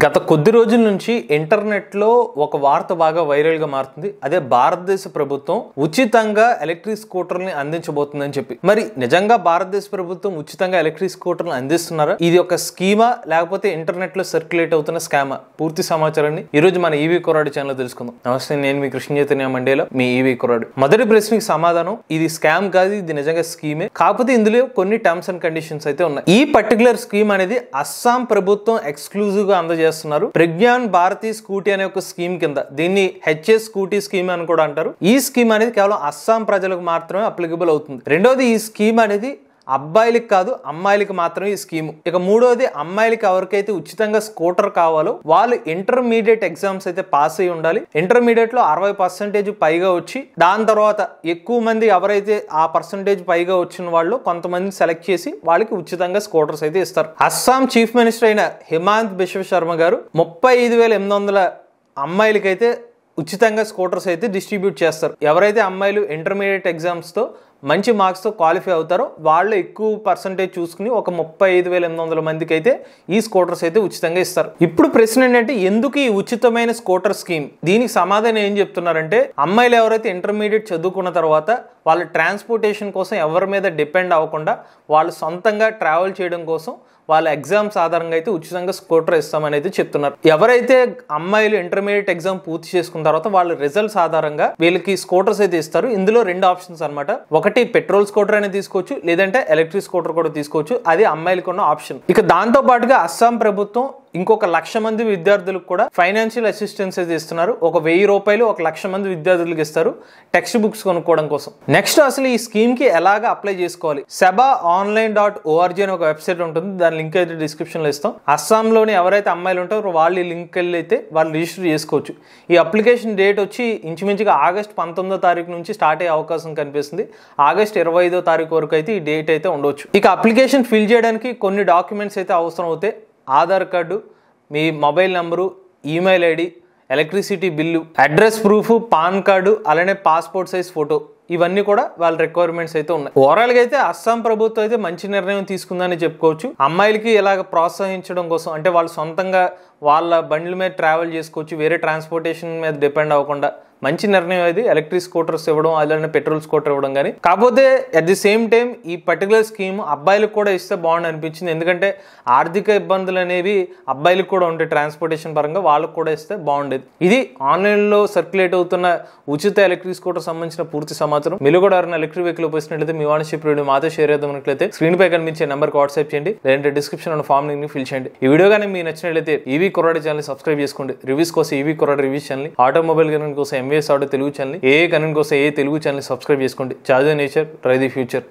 గత కొద్ది రోజుల నుంచి ఇంటర్నెట్లో ఒక వార్త బాగా వైరల్గా మారుతుంది. అదే భారతదేశ ప్రభుత్వం ఉచితంగా ఎలక్ట్రిక్ స్కూటర్ని అందించబోతుందని చెప్పి. మరి నిజంగా భారతదేశ ప్రభుత్వం ఉచితంగా ఎలక్ట్రిక్ స్కూటర్ని అందిస్తున్నారా? ఇది ఒక స్కీమా లేకపోతే ఇంటర్నెట్లో సర్క్యులేట్ అవుతున్న స్కామా? పూర్తి సమాచారాన్ని ఈ రోజు మన ఈవీ కుర్రాడు ఛానల్ తెలుసుకుందాం. నమస్తే, నేను మీ కృష్ణ చైతన్య మండేలో మీ ఈవీ కుర్రాడు. మొదటి ప్రశ్నకి సమాధానం, ఇది స్కామ్ కాదు, ఇది నిజంగా స్కీమే. కాకపోతే ఇందులో కొన్ని టర్మ్స్ అండ్ కండిషన్స్ అయితే ఉన్నాయి. ఈ పర్టికులర్ స్కీమ్ అనేది అస్సాం ప్రభుత్వం ఎక్స్క్లూజివ్ గా అందజేస్తున్నారు. ప్రజ్ఞాన్ భారతీ స్కూటీ అనే ఒక స్కీమ్ కింద, దీన్ని హెచ్ఎస్ స్కూటీ స్కీమ్ అని కూడా అంటారు. ఈ స్కీమ్ అనేది కేవలం అస్సాం ప్రజలకు మాత్రమే అప్లికబుల్ అవుతుంది. రెండోది, ఈ స్కీమ్ అనేది అబ్బాయిలకి కాదు అమ్మాయిలకి మాత్రమే ఈ స్కీమ్. ఇక మూడోది, అమ్మాయిలకి ఎవరికైతే ఉచితంగా స్కూటర్ కావాలో వాళ్ళు ఇంటర్మీడియట్ ఎగ్జామ్స్ అయితే పాస్ అయి ఉండాలి. ఇంటర్మీడియట్ లో 60% పైగా వచ్చి, దాని తర్వాత ఎక్కువ మంది ఎవరైతే ఆ పర్సంటేజ్ పైగా వచ్చిన వాళ్ళు కొంతమంది సెలెక్ట్ చేసి వాళ్ళకి ఉచితంగా స్కూటర్స్ అయితే ఇస్తారు. అస్సాం చీఫ్ మినిస్టర్ అయిన హిమాంత బిశ్వ శర్మ గారు 35,800 అమ్మాయిలకైతే ఉచితంగా స్కూటర్స్ అయితే డిస్ట్రిబ్యూట్ చేస్తారు. ఎవరైతే అమ్మాయిలు ఇంటర్మీడియట్ ఎగ్జామ్స్ తో మంచి మార్క్స్ తో క్వాలిఫై అవుతారో వాళ్ళు ఎక్కువ పర్సంటేజ్ చూసుకుని ఒక 35,800 మందికి అయితే ఈ స్కూటర్స్ అయితే ఉచితంగా ఇస్తారు. ఇప్పుడు ప్రశ్న ఏంటంటే, ఎందుకు ఈ ఉచితమైన స్కూటర్ స్కీమ్? దీనికి సమాధానం ఏం చెప్తున్నారంటే, అమ్మాయిలు ఎవరైతే ఇంటర్మీడియట్ చదువుకున్న తర్వాత వాళ్ళ ట్రాన్స్పోర్టేషన్ కోసం ఎవరి మీద డిపెండ్ అవ్వకుండా వాళ్ళు సొంతంగా ట్రావెల్ చేయడం కోసం వాళ్ళ ఎగ్జామ్స్ ఆధారంగా అయితే ఉచితంగా స్కూటర్ ఇస్తామని అయితే చెప్తున్నారు. ఎవరైతే అమ్మాయిలు ఇంటర్మీడియట్ ఎగ్జామ్ పూర్తి చేసుకున్న తర్వాత వాళ్ళ రిజల్ట్స్ ఆధారంగా వీళ్ళకి స్కూటర్స్ అయితే ఇస్తారు. ఇందులో 2 ఆప్షన్స్ అనమాట. ఒకటి పెట్రోల్ స్కూటర్ అనేది తీసుకోవచ్చు, లేదంటే ఎలక్ట్రిక్ స్కూటర్ కూడా తీసుకోవచ్చు. అది అమ్మాయిలకు ఉన్న ఆప్షన్. ఇక దాంతో పాటుగా అస్సాం ప్రభుత్వం ఇంకొక 1,00,000 మంది విద్యార్థులకు కూడా ఫైనాన్షియల్ అసిస్టెన్స్ అయితే ఇస్తున్నారు. ఒక 1,000 రూపాయలు 1,00,000 మంది విద్యార్థులకు ఇస్తారు టెక్స్ట్ బుక్స్ కొనుక్కోవడం కోసం. నెక్స్ట్, అసలు ఈ స్కీమ్ కి ఎలాగా అప్లై చేసుకోవాలి? sebaonline.org అని ఒక వెబ్సైట్ ఉంటుంది. దాని లింక్ అయితే డిస్క్రిప్షన్ లో ఇస్తాం. అస్సాంలోని ఎవరైతే అమ్మాయిలు ఉంటారో వాళ్ళు ఈ లింక్ వెళ్ళి అయితే వాళ్ళు రిజిస్టర్ చేసుకోవచ్చు. ఈ అప్లికేషన్ డేట్ వచ్చి ఇంచుమించుగా ఆగస్ట్ 19వ తారీఖు నుంచి స్టార్ట్ అయ్యే అవకాశం కనిపిస్తుంది. ఆగస్ట్ 25వ తారీఖు వరకు అయితే ఈ డేట్ అయితే ఉండవచ్చు. ఇక అప్లికేషన్ ఫిల్ చేయడానికి కొన్ని డాక్యుమెంట్స్ అయితే అవసరం అవుతాయి. ఆధార్ కార్డు, మీ mobile number, email ID, electricity bill, address proof, PAN card, అలానే పాస్పోర్ట్ సైజ్ ఫోటో, ఇవన్నీ కూడా వాళ్ళ రిక్వైర్మెంట్స్ అయితే ఉన్నాయి. ఓవరాల్ గా అయితే అస్సాం ప్రభుత్వం అయితే మంచి నిర్ణయం తీసుకుందని చెప్పుకోవచ్చు. అమ్మాయిలకి ఇలాగ ప్రోత్సహించడం కోసం, అంటే వాళ్ళు సొంతంగా వాళ్ళ బండ్ల మీద ట్రావెల్ చేసుకోవచ్చు, వేరే ట్రాన్స్పోర్టేషన్ మీద డిపెండ్ అవ్వకుండా మంచి నిర్ణయం అది. ఎలక్ట్రిక్ స్కూటర్స్ ఇవ్వడం, అలానే పెట్రోల్ స్కూటర్ ఇవ్వడం. కానీ కాకపోతే అట్ ది సేమ్ టైం ఈ పర్టికులర్ స్కీమ్ అబ్బాయిలకు కూడా ఇస్తే బాగుంది అనిపించింది. ఎందుకంటే ఆర్థిక ఇబ్బందులు అనేవి అబ్బాయిలకు కూడా ఉంటాయి ట్రాన్స్పోర్టేషన్ పరంగా, వాళ్ళకు కూడా ఇస్తే బాగుండేది. ఇది ఆన్లైన్లో సర్క్యులేట్ అవుతున్న ఉచిత ఎలక్ట్రిక్ స్కూటర్ సంబంధించిన పూర్తి సమాచారం. మీరు కూడా ఎవరైనా ఎలక్ట్రిక్ వెహికల్ ఉపయోగించినట్లయితే మీ వాట్సాప్ వీడియో మాతో షేర్ చేద్దామన్నట్లయితే స్క్రీన్ పై కనిపించే నెంబర్కి వాట్సాప్ చేయండి, లేదంటే డిస్క్రిప్షన్ ఉన్న ఫామ్ లింక్ ఫిల్ చేయండి. ఈ వీడియో కానీ మీకు నచ్చినట్లయితే ఈవీ కుర్రాడు ఛానల్ సబ్స్క్రైబ్ చేసుకోండి. రివ్యూస్ కోసం ఈవీ కుర్రాడు రివ్యూస్ ఛానల్, ఆటోమొబైల్ గన్ కోసం ఎంవీఎస్ ఆటో తెలుగు ఛానల్, ఏ కరెంట్ కోసం ఏ తెలుగు ఛానల్ సబ్స్క్రైబ్ చేసుకోండి. Charge nature, try the future.